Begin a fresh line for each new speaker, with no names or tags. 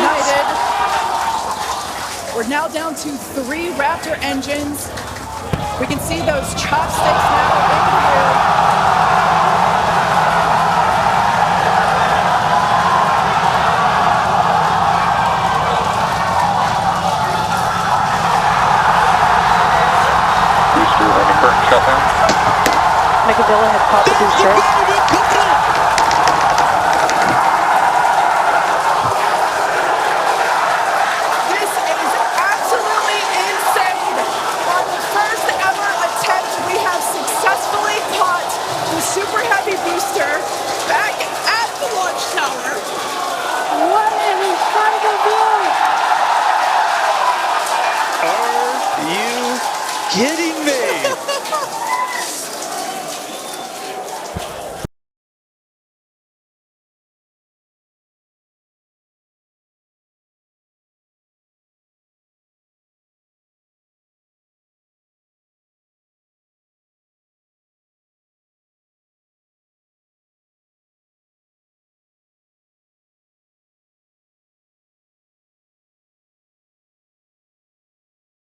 ignited. We're now down to 3 Raptor engines. We can see those chopsticks now in view.
Booster, current shutdown.
Mechazilla has popped the booster.